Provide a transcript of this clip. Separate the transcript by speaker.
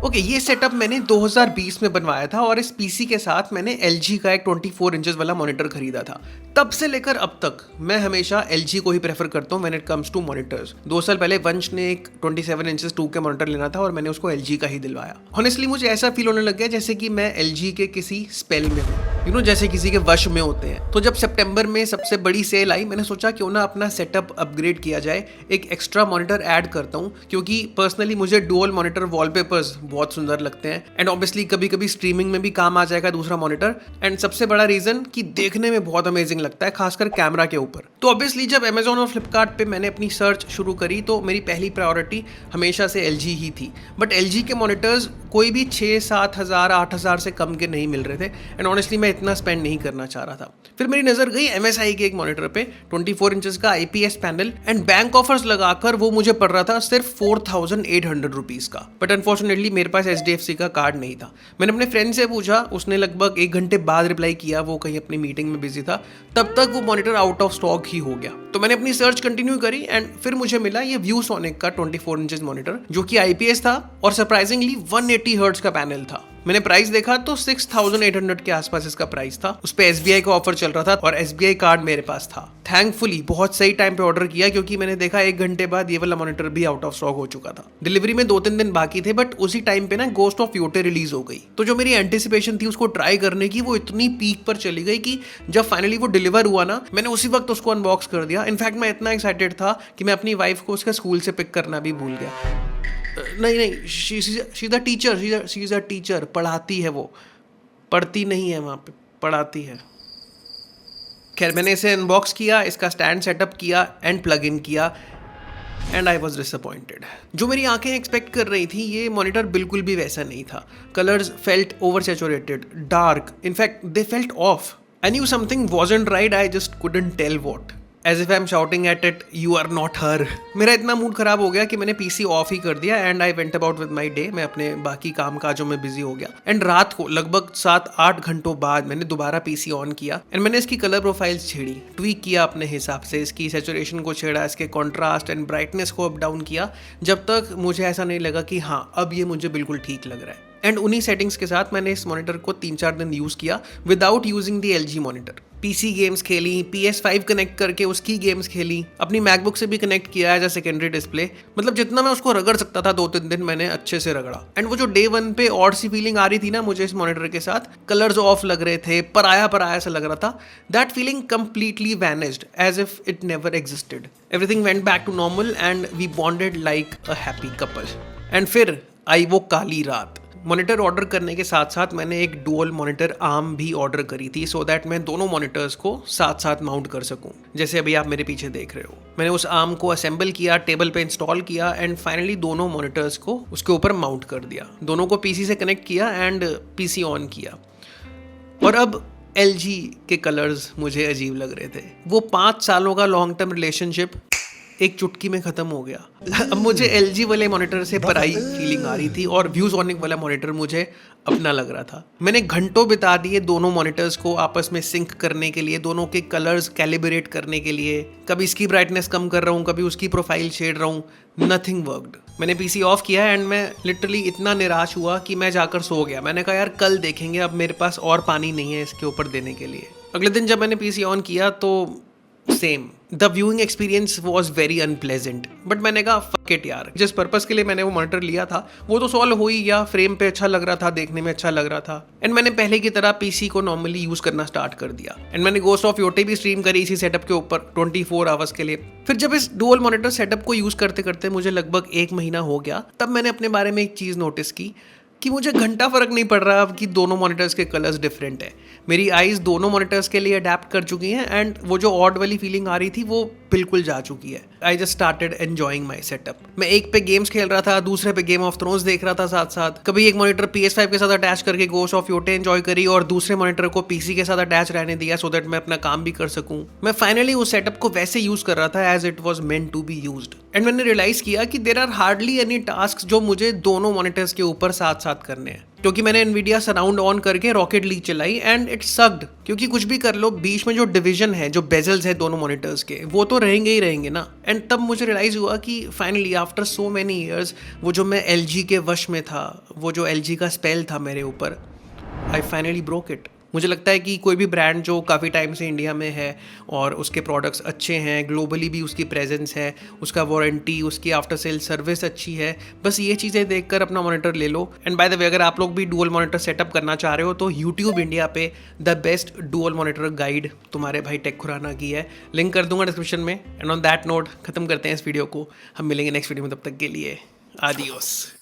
Speaker 1: Okay, ये setup मैंने 2020 में बनवाया था और इस पीसी के साथ मैंने LG का एक 24 इंचेस वाला मॉनिटर खरीदा था। तब से लेकर अब तक मैं हमेशा LG को ही प्रेफर करता हूँ when it comes to monitors. 2 साल पहले वंश ने एक 27 इंचेस 2K मॉनिटर लेना था और मैंने उसको LG का ही दिलवाया। ऑनेस्टली मुझे ऐसा फील होने लग गया जैसे कि मैं LG के किसी स्पेल में हूँ, जैसे किसी के वश में होते हैं। तो जब सितंबर में सबसे बड़ी सेल आई, मैंने सोचा क्यों ना अपना सेटअप अपग्रेड किया जाए, एक एक्स्ट्रा मॉनिटर ऐड करता हूँ, क्योंकि पर्सनली मुझे डुअल मॉनिटर वॉलपेपर्स बहुत सुंदर लगते हैं एंड ऑब्वियसली कभी कभी स्ट्रीमिंग में भी काम आ जाएगा दूसरा मॉनिटर। एंड सबसे बड़ा रीजन कि देखने में बहुत अमेजिंग लगता है, खासकर कैमरा के ऊपर। तो ऑब्वियसली जब अमेजोन और फ्लिपकार्ट पे मैंने अपनी सर्च शुरू करी तो मेरी पहली प्रायोरिटी हमेशा से LG ही थी। बट LG के मॉनिटर्स कोई भी 6-7 हज़ार 8 हज़ार से कम के नहीं मिल रहे थे एंड ऑनेस्टली मैं इतना स्पेंड नहीं करना चाह रहा था। फिर मेरी नजर गई MSI के एक मॉनिटर पे, 24 इंचेस का IPS panel, and bank offers लगाकर वो मुझे पड़ रहा था सिर्फ 4800 रुपीज का। बट अनफॉर्चुनेटली मेरे पास HDFC का कार्ड नहीं था। मैंने अपने फ्रेंड से पूछा, उसने लगभग 1 घंटे बाद रिप्लाई किया, वो कहीं अपनी मीटिंग में बिजी था। तब तक वो मॉनिटर आउट ऑफ स्टॉक ही हो गया। तो मैंने अपनी सर्च कंटिन्यू करी एंड फिर मुझे मिला ये ViewSonic का 24 इंचेस मॉनिटर, जो कि IPS था और सरप्राइजिंगली 180 हर्ट्ज का पैनल था। मैंने प्राइस देखा तो 6800 के आसपास इसका प्राइस था। उस पे SBI का ऑफर चल रहा था और SBI कार्ड मेरे पास था। थैंकफुली बहुत सही टाइम पे ऑर्डर किया, क्योंकि मैंने देखा 1 घंटे बाद ये वाला मॉनिटर भी आउट ऑफ स्टॉक हो चुका था। डिलीवरी में 2-3 दिन बाकी थे, बट उसी टाइम पे ना गोस्ट ऑफ योटे रिलीज हो गई। तो जो मेरी एंटिसिपेशन थी उसको ट्राई करने की, वो इतनी पीक पर चली गई कि जब फाइनली वो डिलीवर हुआ ना, मैंने उसी वक्त उसको अनबॉक्स कर दिया। इनफैक्ट मैं इतना एक्साइटेड था कि मैं अपनी वाइफ को उसके स्कूल से पिक करना भी भूल गया। नहीं, शी इज अ टीचर, पढ़ाती है वो, पढ़ती नहीं है वहाँ पे, पढ़ाती है। खैर, मैंने इसे अनबॉक्स किया, इसका स्टैंड सेटअप किया एंड प्लग इन किया एंड आई वॉज डिसअपॉइंटेड। जो मेरी आंखें एक्सपेक्ट कर रही थी, ये मॉनिटर बिल्कुल भी वैसा नहीं था। Colours felt over saturated, dark, in fact they felt of. I knew something wasn't right, I just couldn't tell what. As if I'm shouting at it, you are not her. मेरा इतना मूड खराब हो गया कि मैंने PC ऑफ ही कर दिया and I went about with my day. मैं अपने बाकी काम काजों में बिजी हो गया एंड रात को लगभग 7-8 घंटों बाद मैंने दोबारा PC ऑन किया एंड मैंने इसकी कलर प्रोफाइल्स छेड़ी, ट्वीक किया अपने हिसाब से, इसकी सैचुरेशन को छेड़ा, इसके कॉन्ट्रास्ट एंड ब्राइटनेस को अप डाउन किया, जब तक मुझे ऐसा नहीं लगा कि हाँ अब ये मुझे बिल्कुल ठीक लग रहा है। एंड उन्हीं सेटिंग्स के साथ मैंने इस मॉनिटर को 3-4 दिन यूज़ किया without using the LG monitor. PC games खेली, PS5 कनेक्ट करके उसकी गेम्स खेली, अपनी मैकबुक से भी कनेक्ट किया एज अ सेकेंडरी डिस्प्ले। मतलब जितना मैं उसको रगड़ सकता था 2-3 दिन मैंने अच्छे से रगड़ा। एंड वो जो डे 1 पे ऑड सी फीलिंग आ रही थी ना मुझे इस मॉनिटर के साथ, कलर्स ऑफ लग रहे थे, पराया सा लग रहा था, that feeling completely vanished as if it never existed. Everything went back to normal and we bonded like a happy couple. And फिर आई वो काली रात। मॉनिटर ऑर्डर करने के साथ साथ मैंने एक डुअल मॉनिटर आर्म भी ऑर्डर करी थी, सो दैट मैं दोनों मॉनिटर्स को साथ साथ माउंट कर सकूं, जैसे अभी आप मेरे पीछे देख रहे हो। मैंने उस आर्म को असेंबल किया, टेबल पे इंस्टॉल किया एंड फाइनली दोनों मॉनिटर्स को उसके ऊपर माउंट कर दिया। दोनों को PC से कनेक्ट किया एंड PC ऑन किया। और अब LG के कलर्स मुझे अजीब लग रहे थे। वो 5 सालों का लॉन्ग टर्म रिलेशनशिप एक चुटकी में खत्म हो गया। अब मुझे LG वाले मॉनिटर से पराई फीलिंग आ रही थी और ViewSonic वाला मॉनिटर मुझे अपना लग रहा था। मैंने घंटों बिता दिए दोनों मॉनिटर्स को आपस में सिंक करने के लिए, दोनों के कलर्स कैलिब्रेट करने के लिए। कभी इसकी ब्राइटनेस कम कर रहा हूँ, कभी उसकी प्रोफाइल शेड रहा हूँ, नथिंग वर्कड। मैंने PC ऑफ किया एंड मैं लिटरली इतना निराश हुआ कि मैं जाकर सो गया। मैंने कहा यार कल देखेंगे, अब मेरे पास और पानी नहीं है इसके ऊपर देने के लिए। अगले दिन जब मैंने PC ऑन किया तो same, the viewing experience was very unpleasant. But मैंने कहा फक इट यार, जिस पर्पस के लिए मैंने वो मॉनिटर लिया था वो तो सॉल्व हो ही गया। फ्रेम पे अच्छा लग रहा था, देखने में अच्छा लग रहा था एंड मैंने पहले की तरह PC को नॉर्मली यूज करना स्टार्ट कर दिया। एंड मैंने गोस्ट ऑफ योटे भी स्ट्रीम करी इसी सेटअप के ऊपर 24 आवर्स के लिए। फिर जब इस डुअल मॉनिटर सेटअप को यूज करते करते मुझे लगभग 1 महीना हो गया, तब मैंने अपने बारे में एक चीज़ नोटिस की कि मुझे घंटा फर्क नहीं पड़ रहा अब कि दोनों मॉनिटर्स के कलर्स डिफरेंट है। मेरी आईज दोनों मॉनिटर्स के लिए अडेप्ट कर चुकी हैं एंड वो जो ऑड वाली फीलिंग आ रही थी वो बिल्कुल जा चुकी है। I just started enjoying my setup. मैं एक पे गेम्स खेल रहा था, दूसरे पे गेम ऑफ थ्रोन्स देख रहा था साथ साथ। कभी एक मॉनिटर PS5 के साथ अटैच करके गोस्ट ऑफ योटे एंजॉय करी और दूसरे मॉनिटर को PC के साथ अटैच रहने दिया सो दैट मैं अपना काम भी कर सकूं। मैं फाइनली उस सेटअप को वैसे यूज कर रहा था as it was meant to be used. And मैंने रियलाइज किया कि there are hardly any task जो मुझे दोनों मॉनिटर्स के ऊपर साथ साथ करने हैं। क्योंकि मैंने NVIDIA सराउंड ऑन करके रॉकेट लीग चलाई एंड इट सक्ड। क्योंकि कुछ भी कर लो, बीच में जो डिवीजन है, जो बेजल्स है दोनों मॉनिटर्स के, वो तो रहेंगे ही रहेंगे ना। एंड तब मुझे रियलाइज़ हुआ कि finally after so many years वो जो मैं LG के वश में था, वो जो LG का स्पेल था मेरे ऊपर, आई फाइनली ब्रोक इट। मुझे लगता है कि कोई भी ब्रांड जो काफ़ी टाइम से इंडिया में है और उसके प्रोडक्ट्स अच्छे हैं, ग्लोबली भी उसकी प्रेजेंस है, उसका वारंटी, उसकी आफ्टर सेल सर्विस अच्छी है, बस ये चीज़ें देखकर अपना मॉनिटर ले लो। एंड बाय द वे, अगर आप लोग भी डुअल मॉनिटर सेटअप करना चाह रहे हो तो यूट्यूब इंडिया पे the best dual monitor guide तुम्हारे भाई टेक खुराना की है, लिंक कर दूंगा डिस्क्रिप्शन में। एंड ऑन दैट नोट ख़त्म करते हैं इस वीडियो को। हम मिलेंगे नेक्स्ट वीडियो में, तब तक के लिए आदियोस।